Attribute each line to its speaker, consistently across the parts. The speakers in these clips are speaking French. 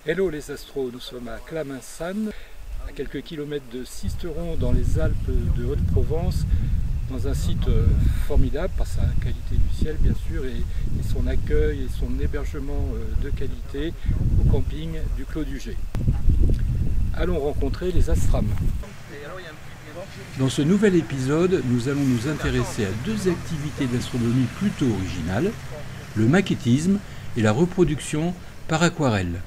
Speaker 1: Hello les astros, nous sommes à Claminsanne, à quelques kilomètres de Sisteron dans les Alpes de Haute-Provence, dans un site formidable par sa qualité du ciel bien sûr et son accueil et son hébergement de qualité au camping du Clos du Gé. Allons rencontrer les Astrams. Dans ce nouvel épisode, nous allons nous intéresser à deux activités d'astronomie plutôt originales, le maquettisme et la reproduction par aquarelle.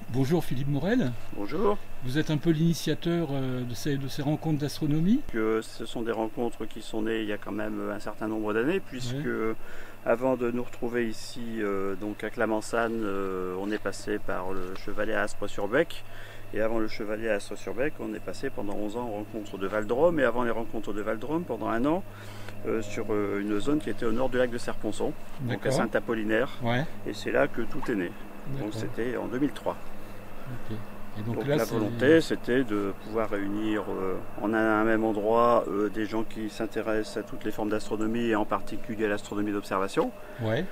Speaker 1: Bonjour Philippe Morel.
Speaker 2: Bonjour.
Speaker 1: Vous êtes un peu l'initiateur de ces rencontres d'astronomie.
Speaker 2: Ce sont des rencontres qui sont nées il y a quand même un certain nombre d'années, puisque avant de nous retrouver ici donc à Claminsanne, on est passé par le Chevalet à Aspres-sur-Bec. Et avant le Chevalet à Aspres-sur-Bec, on est passé pendant 11 ans en rencontres de Val-de-Rome. Et avant les rencontres de Val-de-Rome, pendant un an, sur une zone qui était au nord du lac de Serponçon, donc à Saint-Apollinaire. Ouais. Et c'est là que tout est né. Donc c'était en 2003.
Speaker 1: Okay. Et donc
Speaker 2: la volonté, c'était de pouvoir réunir en un même endroit des gens qui s'intéressent à toutes les formes d'astronomie et en particulier à l'astronomie d'observation. Ouais.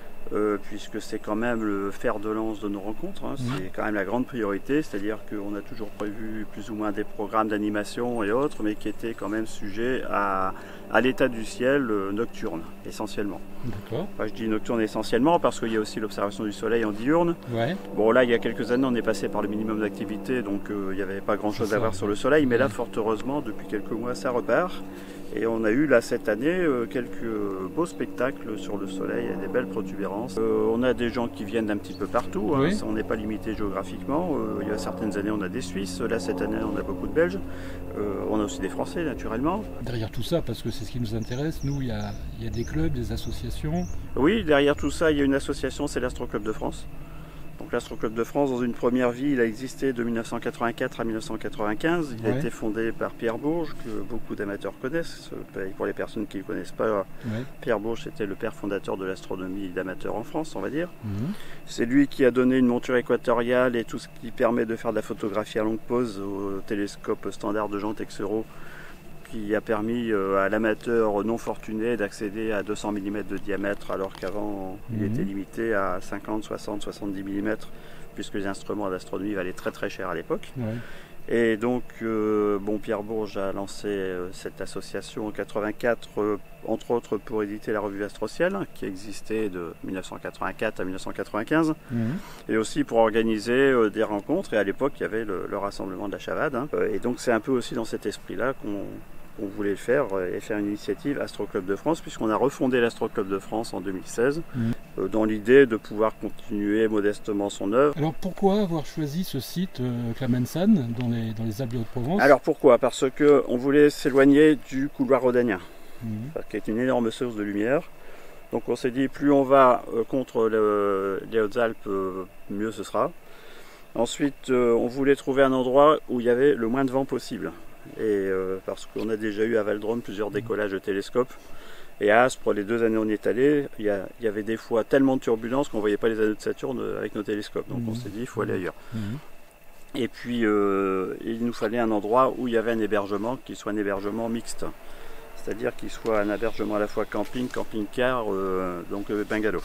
Speaker 2: Puisque c'est quand même le fer de lance de nos rencontres, hein. C'est quand même la grande priorité, c'est-à-dire qu'on a toujours prévu plus ou moins des programmes d'animation et autres, mais qui étaient quand même sujets à l'état du ciel nocturne, essentiellement. D'accord. Enfin, je dis nocturne essentiellement parce qu'il y a aussi l'observation du soleil en diurne. Ouais. Bon là, il y a quelques années, on est passé par le minimum d'activité, donc il n'y avait pas grand-chose à voir sur le soleil, mais là, fort heureusement, depuis quelques mois, ça repart. Et on a eu là cette année quelques beaux spectacles sur le soleil, des belles protubérances. On a des gens qui viennent d'un petit peu partout, hein. On n'est pas limité géographiquement. Il y a certaines années on a des Suisses, là cette année on a beaucoup de Belges. On a aussi des Français naturellement. Derrière tout ça, parce que c'est ce qui nous intéresse, nous il y a des clubs, des associations. Oui, derrière tout ça il y a une association, c'est l'Astro Club de France. Donc l'Astro Club de France, dans une première vie, il a existé de 1984 à 1995. Il a été fondé par Pierre Bourges, que beaucoup d'amateurs connaissent. Pour les personnes qui ne le connaissent pas, Pierre Bourges c'était le père fondateur de l'astronomie d'amateurs en France, on va dire. C'est lui qui a donné une monture équatoriale et tout ce qui permet de faire de la photographie à longue pause au télescope standard de Jean Texereau, qui a permis à l'amateur non fortuné d'accéder à 200 mm de diamètre, alors qu'avant il était limité à 50, 60, 70 mm, puisque les instruments d'astronomie valaient très très cher à l'époque. Et donc Pierre Bourges a lancé cette association en 84, entre autres pour éditer la revue Astrociel, qui existait de 1984 à 1995, et aussi pour organiser des rencontres. Et à l'époque, il y avait le rassemblement de la Chavade. Et donc c'est un peu aussi dans cet esprit-là qu'on voulait le faire et faire une initiative Astro Club de France, puisqu'on a refondé l'Astro Club de France en 2016 dans l'idée de pouvoir continuer modestement son œuvre. Alors pourquoi avoir choisi ce site Claminsanne dans les Alpes de Haute-Provence? Alors pourquoi? Parce qu'on voulait s'éloigner du couloir rhodanien, qui est une énorme source de lumière. Donc on s'est dit plus on va contre les Hautes-Alpes, mieux ce sera. Ensuite on voulait trouver un endroit où il y avait le moins de vent possible. Et parce qu'on a déjà eu à Val-de-Rome plusieurs décollages de télescopes, et à Aspres, les 2 années où on y est allé, il y avait des fois tellement de turbulences qu'on ne voyait pas les anneaux de Saturne avec nos télescopes, donc on s'est dit il faut aller ailleurs. Et puis il nous fallait un endroit où il y avait un hébergement qui soit un hébergement mixte, c'est-à-dire qu'il soit un hébergement à la fois camping, camping-car, donc bungalow.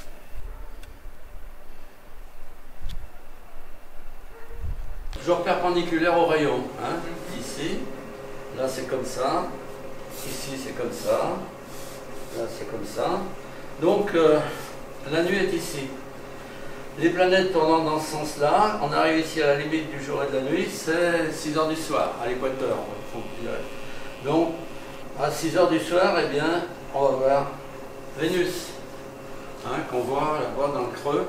Speaker 3: Toujours perpendiculaire au rayon, hein, ici. Là c'est comme ça, ici c'est comme ça, là c'est comme ça. Donc la nuit est ici. Les planètes tournant dans ce sens-là, on arrive ici à la limite du jour et de la nuit, c'est 6 h du soir, à l'équateur. Donc à 6 h du soir, eh bien, on va voir Vénus, hein, qu'on voit là-bas dans le creux.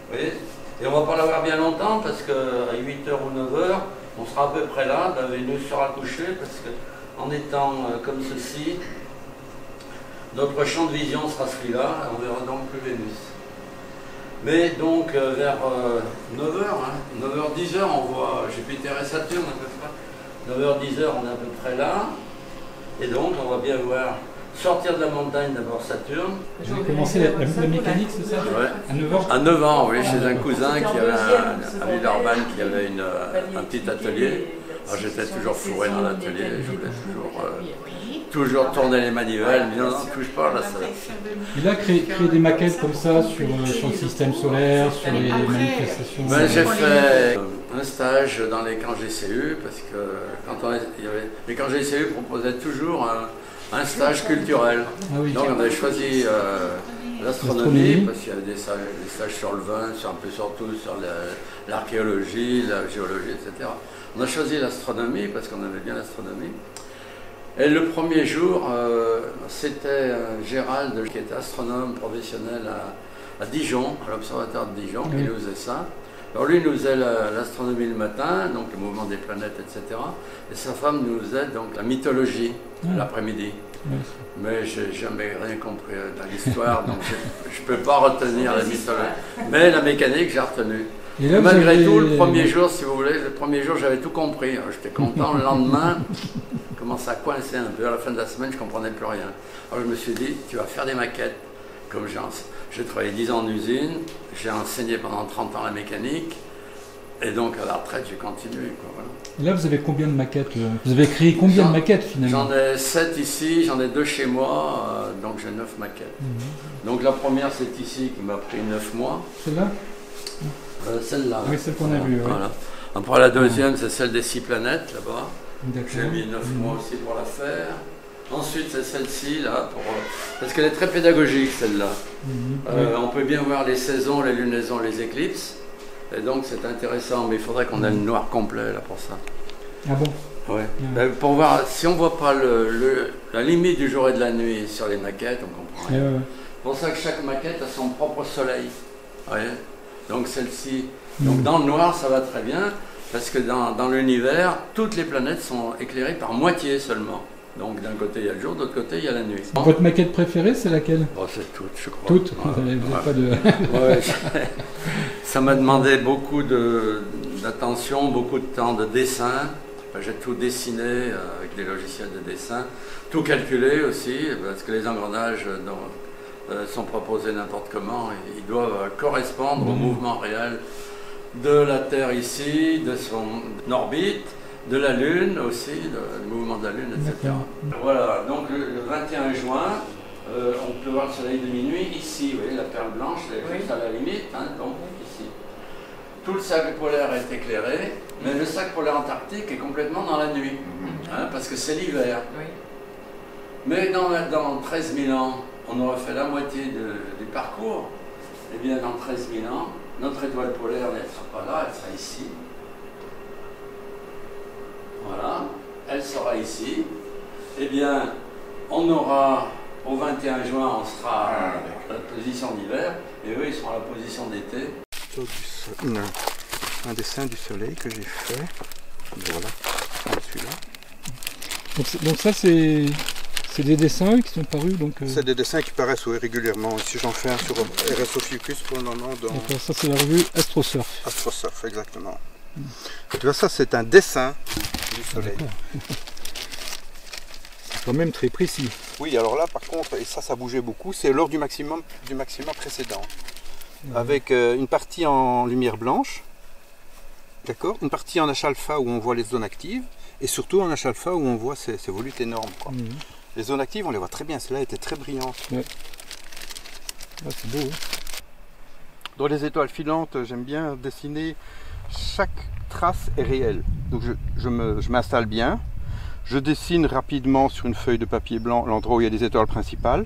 Speaker 3: Vous voyez ? Et on ne va pas la voir bien longtemps parce qu'à 8 h ou 9 h, on sera à peu près là, la Vénus sera couchée parce qu'en étant comme ceci, notre champ de vision sera celui-là, on verra donc plus Vénus. Mais donc vers 9 h, hein, 9 h, 10 h, on voit Jupiter et Saturne à peu près. 9 h, 10 h, on est à peu près là. Et donc on va bien voir sortir de la montagne d'abord Saturne.
Speaker 1: Vous avez commencé la mécanique, c'est ça?
Speaker 3: Ouais.
Speaker 1: À 9 ans?
Speaker 3: À 9 ans, oui, chez un cousin qui avait à Villeurbanne, qui avait un petit atelier. J'étais toujours fourré dans l'atelier, je voulais toujours toujours tourner les manivelles, non, touche pas là. Ça.
Speaker 1: Et là, créer des maquettes comme ça sur le système solaire, sur les manifestations.
Speaker 3: J'ai fait un stage dans les camps GCU, parce que les camps GCU proposaient toujours un stage culturel. Ah oui, donc on avait choisi l'astronomie, parce qu'il y avait des stages sur le vin, un peu surtout sur l'archéologie, la géologie, etc. On a choisi l'astronomie parce qu'on aimait bien l'astronomie. Et le premier jour, c'était Gérald, qui était astronome professionnel à Dijon, à l'Observatoire de Dijon, qui nous faisait ça. Alors lui nous faisait l'astronomie le matin, donc le mouvement des planètes, etc. Et sa femme nous faisait donc la mythologie l'après-midi. Mais j'ai jamais rien compris dans l'histoire, donc je ne peux pas retenir la mythologie. Mais la mécanique, j'ai retenu. Et malgré tout, le premier jour, si vous voulez, le premier jour, j'avais tout compris. J'étais content. Le lendemain, commence à coincer un peu. À la fin de la semaine, je ne comprenais plus rien. Alors je me suis dit, tu vas faire des maquettes. Comme j'ai travaillé 10 ans en usine, j'ai enseigné pendant 30 ans la mécanique. Et donc, à la retraite, j'ai continué. Voilà.
Speaker 1: Et là, vous avez combien de maquettes? Vous avez créé combien de maquettes, finalement?
Speaker 3: J'en ai 7 ici, j'en ai 2 chez moi, donc j'ai 9 maquettes. Donc la première, c'est ici, qui m'a pris 9 mois.
Speaker 1: Celle-là?
Speaker 3: Celle-là.
Speaker 1: Oui, celle qu'on a vue.
Speaker 3: Voilà. Après, la deuxième, c'est celle des 6 planètes, là-bas. J'ai mis 9 mois aussi pour la faire. Ensuite, c'est celle-ci, là, parce qu'elle est très pédagogique, celle-là. On peut bien voir les saisons, les lunaisons, les éclipses. Et donc, c'est intéressant, mais il faudrait qu'on ait le noir complet, là, pour ça.
Speaker 1: Ah bon?
Speaker 3: Ouais. Ben, pour voir, si on ne voit pas la limite du jour et de la nuit sur les maquettes, on comprend rien. C'est pour ça que chaque maquette a son propre soleil. Vous voyez? Donc celle-ci, donc dans le noir, ça va très bien, parce que dans l'univers, toutes les planètes sont éclairées par moitié seulement. Donc d'un côté il y a le jour, de l'autre côté il y a la nuit.
Speaker 1: Votre maquette préférée, c'est laquelle?
Speaker 3: C'est toutes, je crois.
Speaker 1: Toutes? Vous n'avez pas de...
Speaker 3: Ça m'a demandé beaucoup d'attention, beaucoup de temps de dessin. J'ai tout dessiné avec des logiciels de dessin, tout calculé aussi, parce que les engrenages sont proposés n'importe comment, et ils doivent correspondre au mouvement réel de la Terre ici, de son orbite, de la Lune aussi, le mouvement de la Lune, etc. Voilà, donc le 21 juin, on peut voir le soleil de minuit ici, vous voyez la perle blanche, elle est juste à la limite, donc ici. Tout le cercle polaire est éclairé, mais le cercle polaire antarctique est complètement dans la nuit, parce que c'est l'hiver. Mais dans 13 000 ans, on aura fait la moitié du parcours. Et bien dans 13 000 ans, notre étoile polaire ne sera pas là, elle sera ici. Voilà, elle sera ici. Eh bien, on aura, au 21 juin, on sera à la position d'hiver, et eux, ils seront à la position d'été.
Speaker 4: Un dessin du soleil que j'ai fait. Voilà, celui-là.
Speaker 1: Donc ça, c'est des dessins qui sont parus
Speaker 4: C'est des dessins qui paraissent régulièrement. Ici, j'en fais un sur RSO Fucus pour le moment.
Speaker 1: D'accord, ça c'est la revue Astrosurf.
Speaker 4: Astrosurf, exactement. Tu vois, ça c'est un dessin du soleil.
Speaker 1: C'est quand même très précis.
Speaker 4: Oui, alors là par contre, et ça bougeait beaucoup, c'est lors du maximum précédent. Avec une partie en lumière blanche, d'accord, une partie en H-alpha où on voit les zones actives, et surtout en H-alpha où on voit ces volutes énormes. Quoi. Les zones actives, on les voit très bien, celle-là était très brillante. Ouais.
Speaker 1: Ah, c'est beau.
Speaker 4: Dans les étoiles filantes, j'aime bien dessiner, chaque trace est réelle. Donc je m'installe bien, je dessine rapidement sur une feuille de papier blanc l'endroit où il y a des étoiles principales,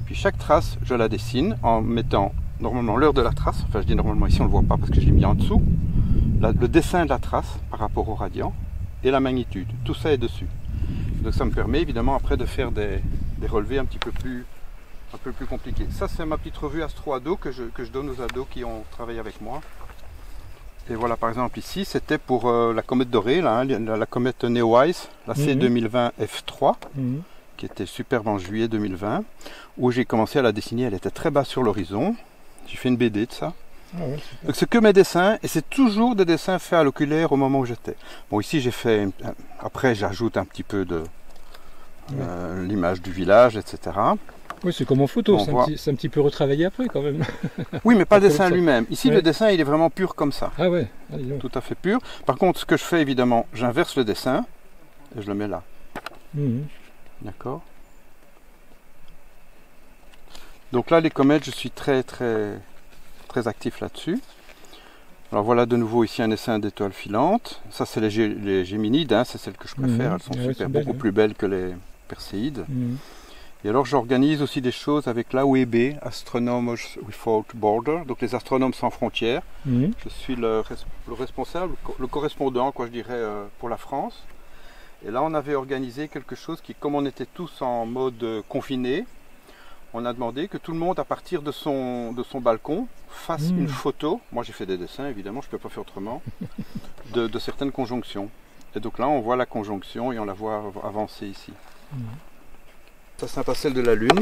Speaker 4: puis chaque trace, je la dessine en mettant normalement l'heure de la trace, enfin je dis normalement, ici on ne le voit pas parce que je l'ai mis en dessous, le dessin de la trace par rapport au radian et la magnitude, tout ça est dessus. Donc ça me permet évidemment après de faire des relevés un peu plus compliqués. Ça c'est ma petite revue Astro Ado que je donne aux ados qui ont travaillé avec moi. Et voilà, par exemple ici c'était pour la comète dorée, là, la comète Neowise, la C2020 F3, qui était superbe en juillet 2020, où j'ai commencé à la dessiner, elle était très basse sur l'horizon. J'ai fait une BD de ça. Ah ouais, donc c'est que mes dessins, et c'est toujours des dessins faits à l'oculaire au moment où j'étais. Bon, ici j'ai fait, après j'ajoute un petit peu de l'image du village, etc.
Speaker 1: Oui, c'est comme en photo, c'est un petit peu retravaillé après quand même.
Speaker 4: Oui, mais pas le dessin lui-même. Ici le dessin il est vraiment pur comme ça.
Speaker 1: Ah ouais,
Speaker 4: tout à fait pur. Par contre, ce que je fais évidemment, j'inverse le dessin, et je le mets là. D'accord. Donc là, les comètes, je suis très actif là-dessus. Alors voilà de nouveau ici un dessin d'étoiles filantes. Ça, c'est les Géminides, hein, c'est celles que je préfère. Elles sont super, beaucoup plus belles que les Perséides. Et alors j'organise aussi des choses avec l'AOEB, Astronomers Without Borders, donc les astronomes sans frontières. Je suis le responsable, le correspondant, quoi, je dirais, pour la France. Et là on avait organisé quelque chose qui, comme on était tous en mode confiné, on a demandé que tout le monde, à partir de son balcon, fasse une photo. Moi j'ai fait des dessins, évidemment, je ne peux pas faire autrement, de certaines conjonctions. Et donc là on voit la conjonction et on la voit avancer ici. Ça c'est un pastel de la Lune.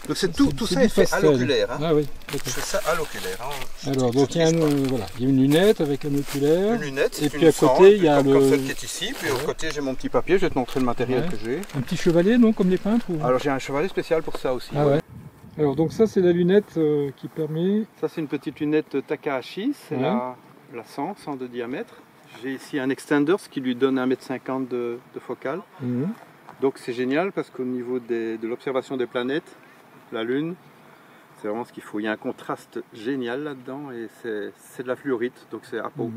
Speaker 4: Donc tout ça est fait à l'oculaire. Hein.
Speaker 1: Ah oui,
Speaker 4: je fais ça à l'oculaire. Hein.
Speaker 1: Alors donc il y a une lunette avec un oculaire.
Speaker 4: Une lunette,
Speaker 1: et puis à côté il y a
Speaker 4: comme celle qui est ici. Puis au côté j'ai mon petit papier, je vais te montrer le matériel que j'ai.
Speaker 1: Un petit chevalet, non, comme les peintres ou...
Speaker 4: Alors j'ai un chevalet spécial pour ça aussi.
Speaker 1: Ah ouais. Alors donc ça c'est la lunette qui permet...
Speaker 4: Ça c'est une petite lunette Takahashi, c'est la 100 de diamètre. J'ai ici un extender qui lui donne 1,50 m de focale. Donc c'est génial parce qu'au niveau de l'observation des planètes, la Lune, c'est vraiment ce qu'il faut. Il y a un contraste génial là-dedans et c'est de la fluorite, donc c'est à peau.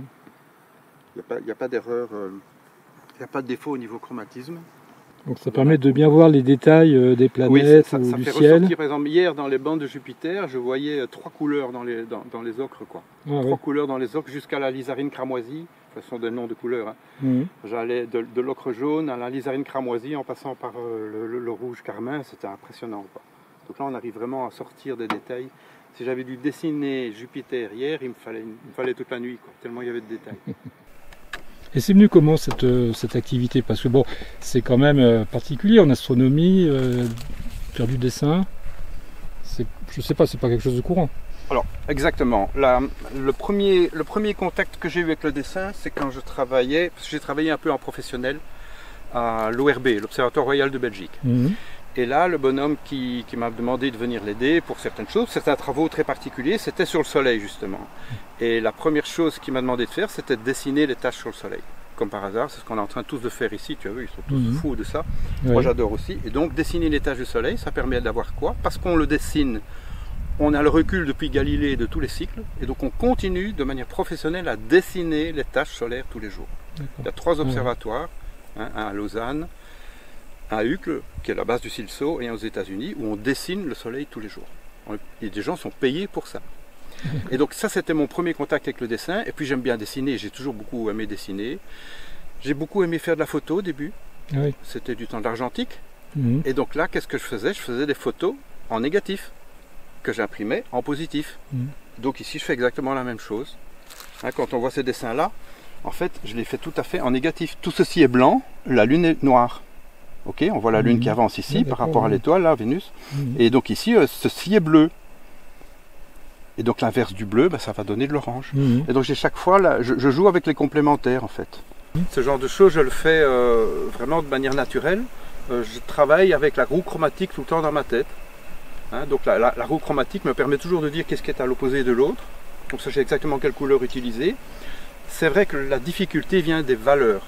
Speaker 4: Il n'y a pas d'erreur, il n'y a pas de défaut au niveau chromatisme.
Speaker 1: Donc ça permet de bien voir les détails des planètes
Speaker 4: ça
Speaker 1: ou du
Speaker 4: fait
Speaker 1: ciel.
Speaker 4: Ressortir, par exemple, hier dans les bandes de Jupiter, je voyais 3 couleurs dans les ocres, quoi. 3 couleurs dans les ocres jusqu'à la lysarine cramoisie. Ce sont des noms de couleurs. Hein. J'allais de l'ocre jaune à la lysarine cramoisie en passant par le rouge carmin, c'était impressionnant, quoi. Donc là on arrive vraiment à sortir des détails. Si j'avais dû dessiner Jupiter hier, il me fallait toute la nuit, quoi, tellement il y avait de détails.
Speaker 1: Et c'est venu comment cette activité? Parce que bon, c'est quand même particulier en astronomie, faire du dessin, je sais pas, c'est pas quelque chose de courant.
Speaker 4: Alors, exactement. Le premier contact que j'ai eu avec le dessin, c'est quand je travaillais, parce que j'ai travaillé un peu en professionnel à l'ORB, l'Observatoire Royal de Belgique. Et là, le bonhomme qui m'a demandé de venir l'aider pour certaines choses, c'était un travaux très particulier, c'était sur le Soleil justement. Et la première chose qu'il m'a demandé de faire, c'était de dessiner les taches sur le Soleil. Comme par hasard, c'est ce qu'on est en train tous de faire ici, tu as vu, ils sont tous fous de ça. Moi j'adore aussi. Et donc dessiner les taches du Soleil, ça permet d'avoir quoi? Parce qu'on le dessine, on a le recul depuis Galilée de tous les cycles, et donc on continue de manière professionnelle à dessiner les taches solaires tous les jours. Il y a 3 observatoires, un à Lausanne, à Uccle, qui est la base du CILSO, et aux États-Unis, où on dessine le soleil tous les jours. Et des gens sont payés pour ça. Et donc ça, c'était mon premier contact avec le dessin. Et puis j'aime bien dessiner, j'ai toujours beaucoup aimé dessiner. J'ai beaucoup aimé faire de la photo au début. C'était du temps de l'argentique. Et donc là, qu'est-ce que je faisais? Je faisais des photos en négatif, que j'imprimais en positif. Donc ici, je fais exactement la même chose. Hein, quand on voit ces dessins-là, en fait, je les fais tout à fait en négatif. Tout ceci est blanc, la Lune est noire. Ok, on voit la Lune qui avance ici par rapport à l'étoile, là, Vénus. Et donc ici, ceci est bleu. Et donc l'inverse du bleu, ça va donner de l'orange. Et donc j'ai chaque fois, là, je joue avec les complémentaires en fait. Ce genre de choses, je le fais vraiment de manière naturelle. Je travaille avec la roue chromatique tout le temps dans ma tête. Hein, donc la roue chromatique me permet toujours de dire qu'est-ce qui est à l'opposé de l'autre. Donc ça, je sais exactement quelle couleur utiliser. C'est vrai que la difficulté vient des valeurs.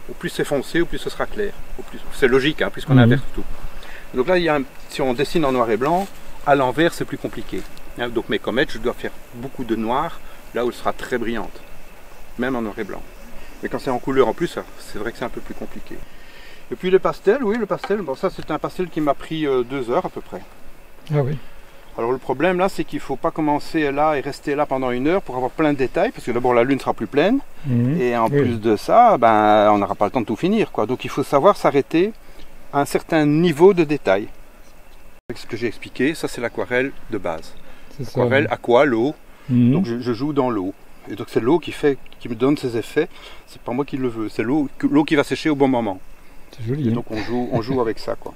Speaker 4: Au plus c'est foncé, au plus ce sera clair. C'est logique, hein, puisqu'on inverse tout. Donc là, si on dessine en noir et blanc, à l'envers, c'est plus compliqué. Hein, donc mes comètes, je dois faire beaucoup de noir, là où elle sera très brillante. Même en noir et blanc. Mais quand c'est en couleur en plus, c'est vrai que c'est un peu plus compliqué. Et puis les pastels, oui, le pastel, bon, ça c'est un pastel qui m'a pris 2 heures à peu près.
Speaker 1: Ah oui.
Speaker 4: Alors le problème là, c'est qu'il ne faut pas commencer là et rester là pendant 1 heure pour avoir plein de détails, parce que d'abord la Lune sera plus pleine, et en plus de ça, on n'aura pas le temps de tout finir, quoi. Donc il faut savoir s'arrêter à un certain niveau de détail. Ce que j'ai expliqué, ça c'est l'aquarelle de base. Aquarelle, aqua, l'eau. Donc je joue dans l'eau. Et donc c'est l'eau qui me donne ces effets. C'est pas moi qui le veux, c'est l'eau qui va sécher au bon moment.
Speaker 1: C'est joli.
Speaker 4: Et donc on joue avec ça, quoi.